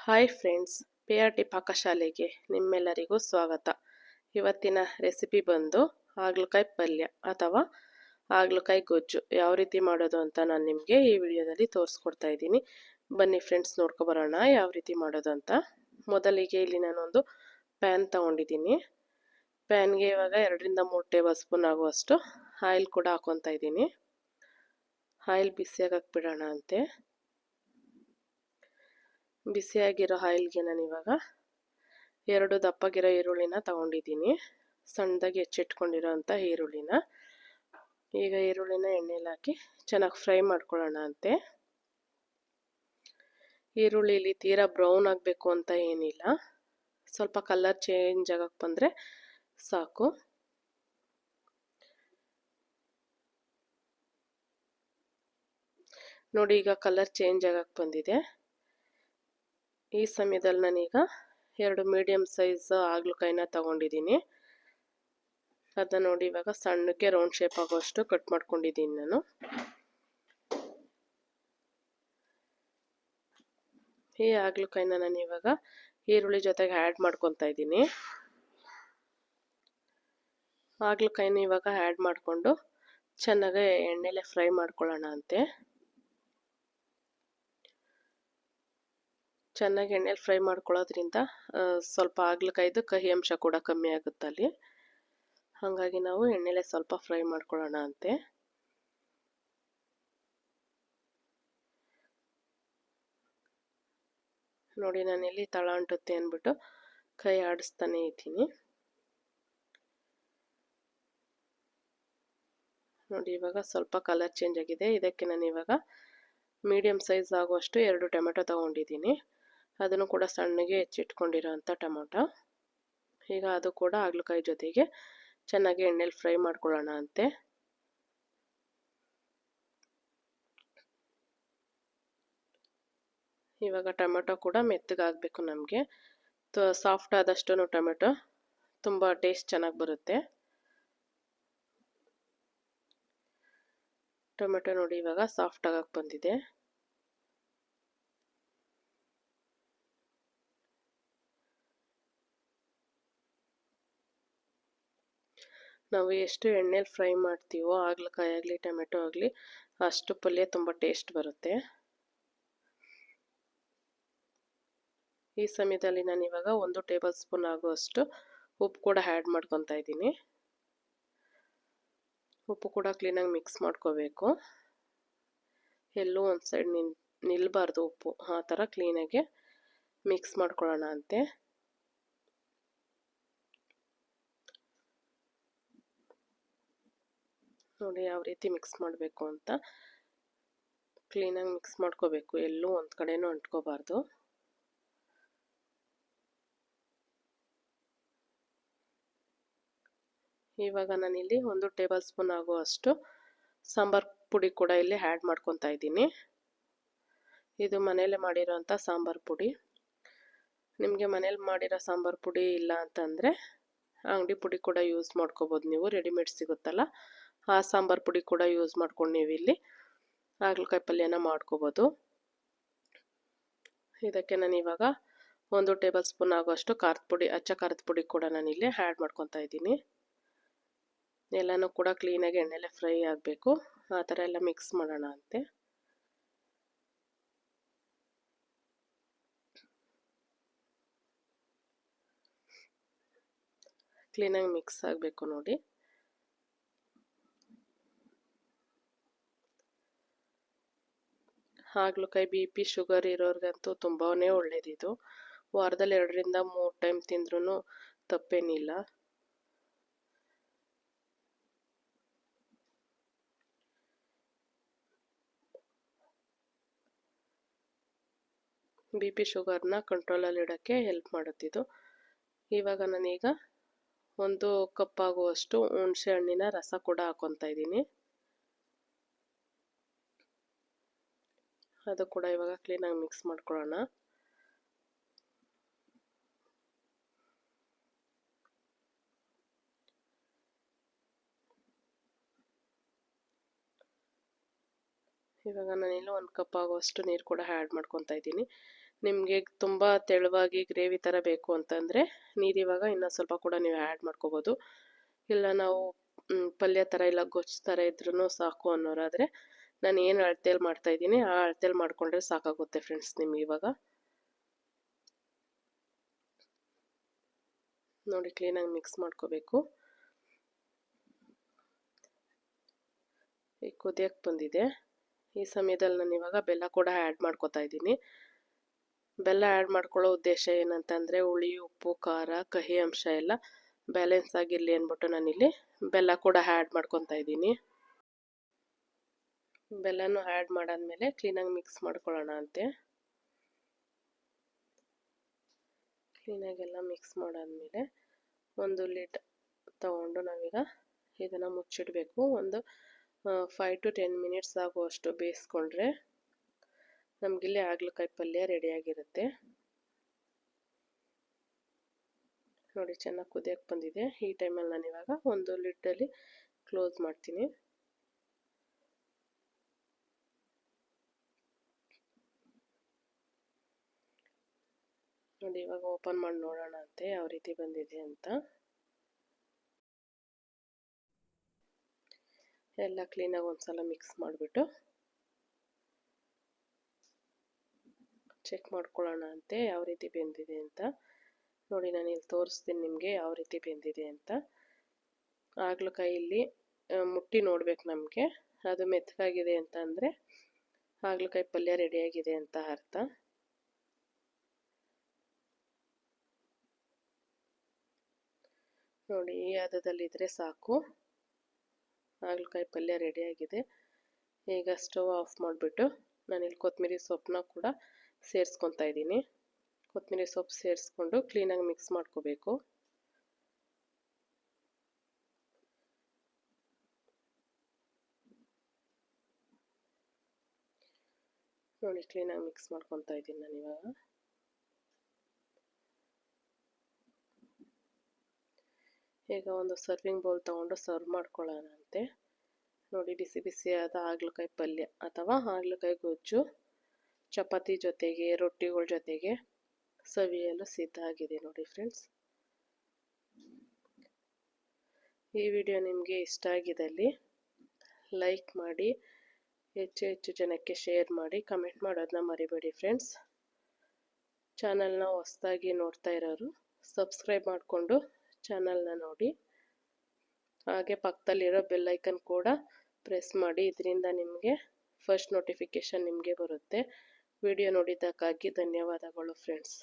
Hi friends, PRT ಪಾಕಶಾಲೆಗೆ ನಿಮ್ಮೆಲ್ಲರಿಗೂ ಸ್ವಾಗತ. ಇವತ್ತಿನ ರೆಸಿಪಿ ಬಂದು ಹಾಗಲಕಾಯಿ ಪಲ್ಯ ಅಥವಾ ಹಾಗಲಕಾಯಿ ಗೊಜ್ಜು ಯಾವ ರೀತಿ ಮಾಡೋದು ಅಂತ ನಾನು ನಿಮಗೆ ಈ ವಿಡಿಯೋದಲ್ಲಿ ತೋರಿಸ್ಕೊಡ್ತಾ ಇದ್ದೀನಿ. ಬನ್ನಿ ಫ್ರೆಂಡ್ಸ್, ನೋಡ್ಕೊಬರೋಣ ಯಾವ ರೀತಿ ಮಾಡೋದು ಅಂತ. ಮೊದಲಿಗೆ ಇಲ್ಲಿ ನಾನೊಂದು ಪ್ಯಾನ್ ತಗೊಂಡಿದ್ದೀನಿ. ಪ್ಯಾನ್ಗೆ ಇವಾಗ 2 ರಿಂದ 3 ಟೇಬಲ್ ಸ್ಪೂನ್ ಆಗುವಷ್ಟು ಆಯಿಲ್ ಕೂಡ ಹಾಕೊತಾ ಇದ್ದೀನಿ. ಆಯಿಲ್ ಬಿಸಿಯಾಗಕ್ಕೆ ಬಿಡೋಣ ಅಂತೆ. ಬಿಸಿಯಾಗಿರೋ ಆಯಿಲ್ಗೆ ನಾನು ಇವಾಗ 2 ದಪ್ಪಗಿರೋ ಈರುಳ್ಳಿನ ತಗೊಂಡಿದ್ದೀನಿ. ಸಣ್ಣದಾಗಿ ಹೆಚ್ಚಿಟ್ಕೊಂಡಿರೋ ಅಂಥ ಈರುಳ್ಳಿನ ಈಗ ಈರುಳ್ಳಿನ ಎಣ್ಣೆಲಿ ಹಾಕಿ ಚೆನ್ನಾಗಿ ಫ್ರೈ ಮಾಡ್ಕೊಳ್ಳೋಣ ಅಂತೆ. ಈರುಳ್ಳಿಲಿ ತೀರಾ ಬ್ರೌನ್ ಆಗಬೇಕು ಅಂತ ಏನಿಲ್ಲ, ಸ್ವಲ್ಪ ಕಲರ್ ಚೇಂಜ್ ಆಗಕ್ಕೆ ಬಂದರೆ ಸಾಕು. ನೋಡಿ, ಈಗ ಕಲರ್ ಚೇಂಜ್ ಆಗಕ್ಕೆ ಬಂದಿದೆ. ಈ ಸಮಯದಲ್ಲಿ ನಾನೀಗ 2 ಮೀಡಿಯಮ್ ಸೈಜ್ ಹಾಗಲಕಾಯಿನ ತಗೊಂಡಿದ್ದೀನಿ. ಅದನ್ನ ನೋಡಿ ಇವಾಗ ಸಣ್ಣಕ್ಕೆ ರೌಂಡ್ ಶೇಪ್ ಆಗೋಷ್ಟು ಕಟ್ ಮಾಡ್ಕೊಂಡಿದ್ದೀನಿ ನಾನು. ಈ ಹಾಗಲಕಾಯಿನ ನಾನು ಇವಾಗ ಈರುಳ್ಳಿ ಜೊತೆಗೆ ಆ್ಯಡ್ ಮಾಡ್ಕೊತಾ ಇದ್ದೀನಿ. ಹಾಗಲಕಾಯಿನ ಇವಾಗ ಆ್ಯಡ್ ಮಾಡಿಕೊಂಡು ಚೆನ್ನಾಗಿ ಎಣ್ಣೆಲೆ ಫ್ರೈ ಮಾಡ್ಕೊಳ್ಳೋಣ ಅಂತೆ. ಚೆನ್ನಾಗಿ ಎಣ್ಣೆಲಿ ಫ್ರೈ ಮಾಡ್ಕೊಳ್ಳೋದ್ರಿಂದ ಸ್ವಲ್ಪ ಹಾಗಲಕಾಯಿದು ಕಹಿ ಅಂಶ ಕೂಡ ಕಮ್ಮಿ ಆಗುತ್ತೆ ಅಲ್ಲಿ. ಹಾಗಾಗಿ ನಾವು ಎಣ್ಣೆಲೆ ಸ್ವಲ್ಪ ಫ್ರೈ ಮಾಡ್ಕೊಳ್ಳೋಣ ಅಂತೆ. ನೋಡಿ, ನಾನಿಲ್ಲಿ ತಳ ಅಂಟುತ್ತೆ ಅಂದ್ಬಿಟ್ಟು ಕೈ ಆಡಿಸ್ತಾನೆ ಇದ್ದೀನಿ. ನೋಡಿ, ಇವಾಗ ಸ್ವಲ್ಪ ಕಲರ್ ಚೇಂಜ್ ಆಗಿದೆ. ಇದಕ್ಕೆ ನಾನು ಇವಾಗ ಮೀಡಿಯಮ್ ಸೈಜ್ ಆಗುವಷ್ಟು 2 ಟೊಮೆಟೊ ತಗೊಂಡಿದ್ದೀನಿ. ಅದನ್ನು ಕೂಡ ಸಣ್ಣಗೆ ಹೆಚ್ಚಿಟ್ಕೊಂಡಿರೋ ಅಂಥ ಟೊಮೊಟೊ. ಈಗ ಅದು ಕೂಡ ಹಾಗಲಕಾಯಿ ಜೊತೆಗೆ ಚೆನ್ನಾಗಿ ಎಣ್ಣೆಲಿ ಫ್ರೈ ಮಾಡ್ಕೊಳ್ಳೋಣ ಅಂತೆ. ಇವಾಗ ಟೊಮೆಟೊ ಕೂಡ ಮೆತ್ತಗಾಗಬೇಕು ನಮಗೆ. ಸಾಫ್ಟ್ ಆದಷ್ಟು ಟೊಮೆಟೊ ತುಂಬ ಟೇಸ್ಟ್ ಚೆನ್ನಾಗಿ ಬರುತ್ತೆ. ಟೊಮೆಟೊ ನೋಡಿ ಇವಾಗ ಸಾಫ್ಟ್ ಆಗಕ್ಕೆ ಬಂದಿದೆ. ನಾವು ಎಷ್ಟು ಎಣ್ಣೆಲಿ ಫ್ರೈ ಮಾಡ್ತೀವೋ ಹಾಗಲಕಾಯಿ ಆಗಲಿ ಟೊಮೆಟೊ ಆಗಲಿ ಅಷ್ಟು ಪಲ್ಯ ತುಂಬ ಟೇಸ್ಟ್ ಬರುತ್ತೆ. ಈ ಸಮಯದಲ್ಲಿ ನಾನು ಇವಾಗ 1 ಟೇಬಲ್ ಸ್ಪೂನ್ ಆಗುವಷ್ಟು ಉಪ್ಪು ಕೂಡ ಆ್ಯಡ್ ಮಾಡ್ಕೊತಾ ಇದ್ದೀನಿ. ಉಪ್ಪು ಕೂಡ ಕ್ಲೀನಾಗಿ ಮಿಕ್ಸ್ ಮಾಡ್ಕೋಬೇಕು. ಎಲ್ಲೂ ಒಂದು ಸೈಡ್ ನಿಲ್ಲಬಾರ್ದು ಉಪ್ಪು. ಆ ಥರ ಕ್ಲೀನಾಗಿ ಮಿಕ್ಸ್ ಮಾಡ್ಕೊಳ್ಳೋಣ ಅಂತೆ. ನೋಡಿ ಯಾವ ರೀತಿ ಮಿಕ್ಸ್ ಮಾಡಬೇಕು ಅಂತ. ಕ್ಲೀನಾಗಿ ಮಿಕ್ಸ್ ಮಾಡ್ಕೋಬೇಕು, ಎಲ್ಲೂ ಒಂದು ಕಡೆನೂ ಅಂಟ್ಕೋಬಾರ್ದು. ಇವಾಗ ನಾನಿಲ್ಲಿ 1 ಟೇಬಲ್ ಸ್ಪೂನ್ ಆಗುವಷ್ಟು ಸಾಂಬಾರು ಪುಡಿ ಕೂಡ ಇಲ್ಲಿ ಆ್ಯಡ್ ಮಾಡ್ಕೊತಾ ಇದ್ದೀನಿ. ಇದು ಮನೇಲೆ ಮಾಡಿರೋಂಥ ಸಾಂಬಾರು ಪುಡಿ. ನಿಮಗೆ ಮನೇಲಿ ಮಾಡಿರೋ ಸಾಂಬಾರು ಪುಡಿ ಇಲ್ಲ ಅಂತಂದರೆ ಅಂಗಡಿ ಪುಡಿ ಕೂಡ ಯೂಸ್ ಮಾಡ್ಕೋಬೋದು. ನೀವು ರೆಡಿಮೇಡ್ ಸಿಗುತ್ತಲ್ಲ, ಆ ಸಾಂಬಾರು ಪುಡಿ ಕೂಡ ಯೂಸ್ ಮಾಡ್ಕೊಂಡು ನೀವು ಇಲ್ಲಿ ಹಾಗಲಕಾಯಿ ಪಲ್ಯನ ಮಾಡ್ಕೋಬೋದು. ಇದಕ್ಕೆ ನಾನು ಇವಾಗ 1 ಟೇಬಲ್ ಸ್ಪೂನ್ ಆಗುವಷ್ಟು ಖಾರದ ಪುಡಿ, ಅಚ್ಚ ಖಾರದ ಪುಡಿ ಕೂಡ ನಾನಿಲ್ಲಿ ಆ್ಯಡ್ ಮಾಡ್ಕೊತಾ ಇದ್ದೀನಿ. ಎಲ್ಲನೂ ಕೂಡ ಕ್ಲೀನಾಗಿ ಎಣ್ಣೆಲೆ ಫ್ರೈ ಆಗಬೇಕು. ಆ ಥರ ಎಲ್ಲ ಮಿಕ್ಸ್ ಮಾಡೋಣ ಅಂತೆ. ಕ್ಲೀನಾಗಿ ಮಿಕ್ಸ್ ಆಗಬೇಕು ನೋಡಿ. ಹಾಗಲಕಾಯಿ BP ಶುಗರ್ ಇರೋರಿಗಂತೂ ತುಂಬಾ ಒಳ್ಳೇದಿದು. ವಾರದಲ್ಲಿ 2 ರಿಂದ 3 ಟೈಮ್ ತಿಂದ್ರೂ ತಪ್ಪೇನಿಲ್ಲ. BP ಶುಗರ್ನ ಕಂಟ್ರೋಲಲ್ಲಿ ಇಡೋಕ್ಕೆ ಹೆಲ್ಪ್ ಮಾಡುತ್ತಿದ್ದು. ಇವಾಗ ನಾನೀಗ 1 ಕಪ್ ಆಗುವಷ್ಟು ಹುಣಸೆ ಹಣ್ಣಿನ ರಸ ಕೂಡ ಹಾಕೊತಾ ಇದ್ದೀನಿ. ಅದು ಕೂಡ ಇವಾಗ ಕ್ಲೀನಾಗಿ ಮಿಕ್ಸ್ ಮಾಡ್ಕೊಳ್ಳೋಣ. ಇವಾಗ ನಾನಿಲ್ಲಿ 1 ಕಪ್ ಆಗುವಷ್ಟು ನೀರು ಕೂಡ ಆ್ಯಡ್ ಮಾಡ್ಕೊತಾ ಇದ್ದೀನಿ. ನಿಮಗೆ ತುಂಬ ತೆಳುವಾಗಿ ಗ್ರೇವಿ ಥರ ಬೇಕು ಅಂತಂದರೆ ನೀರಿವಾಗ ಇನ್ನೂ ಸ್ವಲ್ಪ ಕೂಡ ನೀವು ಆ್ಯಡ್ ಮಾಡ್ಕೋಬೋದು. ಇಲ್ಲ ನಾವು ಪಲ್ಯ ಥರ ಇಲ್ಲ ಗೊಜ್ಜು ಥರ ಇದ್ರೂ ಸಾಕು ಅನ್ನೋರಾದರೆ ನಾನು ಏನು ಅಳತೆಯಲ್ಲಿ ಮಾಡ್ತಾಯಿದ್ದೀನಿ ಆ ಅಳತೆಯಲ್ಲಿ ಮಾಡಿಕೊಂಡ್ರೆ ಸಾಕಾಗುತ್ತೆ ಫ್ರೆಂಡ್ಸ್. ನಿಮ್ಗೆ ಇವಾಗ ನೋಡಿ ಕ್ಲೀನಾಗಿ ಮಿಕ್ಸ್ ಮಾಡ್ಕೋಬೇಕು. ಈಗ ಕುದಿಯಕ್ಕೆ ಬಂದಿದೆ. ಈ ಸಮಯದಲ್ಲಿ ನಾನು ಇವಾಗ ಬೆಲ್ಲ ಕೂಡ ಆ್ಯಡ್ ಮಾಡ್ಕೋತಾ ಇದ್ದೀನಿ. ಬೆಲ್ಲ ಆ್ಯಡ್ ಮಾಡ್ಕೊಳ್ಳೋ ಉದ್ದೇಶ ಏನಂತಂದರೆ ಹುಳಿ, ಉಪ್ಪು, ಖಾರ, ಕಹಿ ಅಂಶ ಎಲ್ಲ ಬ್ಯಾಲೆನ್ಸ್ ಆಗಿರಲಿ ಅಂದ್ಬಿಟ್ಟು ನಾನಿಲ್ಲಿ ಬೆಲ್ಲ ಕೂಡ ಆ್ಯಡ್ ಮಾಡ್ಕೊತಾ ಇದ್ದೀನಿ. ಬೆಲ್ಲನೂ ಆ್ಯಡ್ ಮಾಡಾದ್ಮೇಲೆ ಕ್ಲೀನಾಗಿ ಮಿಕ್ಸ್ ಮಾಡ್ಕೊಳ್ಳೋಣ ಅಂತೆ. ಕ್ಲೀನಾಗೆಲ್ಲ ಮಿಕ್ಸ್ ಮಾಡಾದ್ಮೇಲೆ ಒಂದು ಲಿಡ್ ತಗೊಂಡು ನಾವೀಗ ಇದನ್ನು ಮುಚ್ಚಿಡಬೇಕು. ಒಂದು 5 to 10 ಮಿನಿಟ್ಸ್ ಆಗುವಷ್ಟು ಬೇಯಿಸ್ಕೊಂಡ್ರೆ ನಮಗಿಲ್ಲಿ ಹಾಗಲಕಾಯಿ ಪಲ್ಯ ರೆಡಿಯಾಗಿರುತ್ತೆ. ನೋಡಿ ಚೆನ್ನಾಗಿ ಕುದಿಯಕ್ಕೆ ಬಂದಿದೆ. ಈ ಟೈಮಲ್ಲಿ ನಾನು ಇವಾಗ ಒಂದು ಲಿಡ್ಡಲ್ಲಿ ಕ್ಲೋಸ್ ಮಾಡ್ತೀನಿ. ನೋಡಿ ಇವಾಗ ಓಪನ್ ಮಾಡಿ ನೋಡೋಣ ಅಂತೆ ಯಾವ ರೀತಿ ಬಂದಿದೆ ಅಂತ. ಎಲ್ಲ ಕ್ಲೀನಾಗಿ ಒಂದ್ಸಲ ಮಿಕ್ಸ್ ಮಾಡಿಬಿಟ್ಟು ಚೆಕ್ ಮಾಡ್ಕೊಳ್ಳೋಣ ಅಂತೆ ಯಾವ ರೀತಿ ಬೆಂದಿದೆ ಅಂತ. ನೋಡಿ ನಾನು ಇಲ್ಲಿ ತೋರಿಸ್ತೀನಿ ನಿಮಗೆ ಯಾವ ರೀತಿ ಬೆಂದಿದೆ ಅಂತ. ಹಾಗಲಕಾಯಲ್ಲಿ ಮುಟ್ಟಿ ನೋಡ್ಬೇಕು ನಮಗೆ. ಅದು ಮೆತ್ತಗಾಗಿದೆ ಅಂತ ಅಂದರೆ ಹಾಗಲಕಾಯಿ ಪಲ್ಯ ರೆಡಿಯಾಗಿದೆ ಅಂತ ಅರ್ಥ. ನೋಡಿ ಈ ಹದದಲ್ಲಿದ್ದರೆ ಸಾಕು, ಹಾಗಲಕಾಯಿ ಪಲ್ಯ ರೆಡಿಯಾಗಿದೆ. ಈಗ ಸ್ಟವ್ ಆಫ್ ಮಾಡಿಬಿಟ್ಟು ನಾನಿಲ್ಲಿ ಕೊತ್ತಂಬರಿ ಸೊಪ್ಪನ್ನ ಕೂಡ ಸೇರಿಸ್ಕೊತಾ ಇದ್ದೀನಿ. ಕೊತ್ತಂಬರಿ ಸೊಪ್ಪು ಸೇರಿಸ್ಕೊಂಡು ಕ್ಲೀನಾಗಿ ಮಿಕ್ಸ್ ಮಾಡ್ಕೋಬೇಕು. ನೋಡಿ ಕ್ಲೀನಾಗಿ ಮಿಕ್ಸ್ ಮಾಡ್ಕೊತಾ ಇದ್ದೀನಿ ನಾನು ಇವಾಗ. ಈಗ ಒಂದು ಸರ್ವಿಂಗ್ ಬೌಲ್ ತೊಗೊಂಡು ಸರ್ವ್ ಮಾಡ್ಕೊಳ್ಳೋಣ ಅಂತೆ. ನೋಡಿ ಬಿಸಿ ಬಿಸಿಯಾದ ಹಾಗಲಕಾಯಿ ಪಲ್ಯ ಅಥವಾ ಹಾಗಲಕಾಯಿ ಗೊಜ್ಜು ಚಪಾತಿ ಜೊತೆಗೆ, ರೊಟ್ಟಿಗಳ ಜೊತೆಗೆ ಸವಿಯಲು ಸಿದ್ಧ ಆಗಿದೆ ನೋಡಿ ಫ್ರೆಂಡ್ಸ್. ಈ ವಿಡಿಯೋ ನಿಮಗೆ ಇಷ್ಟ ಆಗಿದ್ದಲ್ಲಿ ಲೈಕ್ ಮಾಡಿ, ಹೆಚ್ಚು ಹೆಚ್ಚು ಜನಕ್ಕೆ ಶೇರ್ ಮಾಡಿ, ಕಮೆಂಟ್ ಮಾಡೋದನ್ನ ಮರಿಬೇಡಿ ಫ್ರೆಂಡ್ಸ್. ಚಾನಲ್ನ ಹೊಸದಾಗಿ ನೋಡ್ತಾ ಇರೋರು ಸಬ್ಸ್ಕ್ರೈಬ್ ಮಾಡಿಕೊಂಡು ಚಾನಲ್ನ ನೋಡಿ. ಹಾಗೆ ಪಕ್ಕದಲ್ಲಿರೋ ಬೆಲ್ ಐಕನ್ ಕೂಡ ಪ್ರೆಸ್ ಮಾಡಿ. ಇದರಿಂದ ನಿಮಗೆ ಫಸ್ಟ್ ನೋಟಿಫಿಕೇಷನ್ ನಿಮಗೆ ಬರುತ್ತೆ. ವಿಡಿಯೋ ನೋಡಿದ್ದಕ್ಕಾಗಿ ಧನ್ಯವಾದಗಳು ಫ್ರೆಂಡ್ಸ್.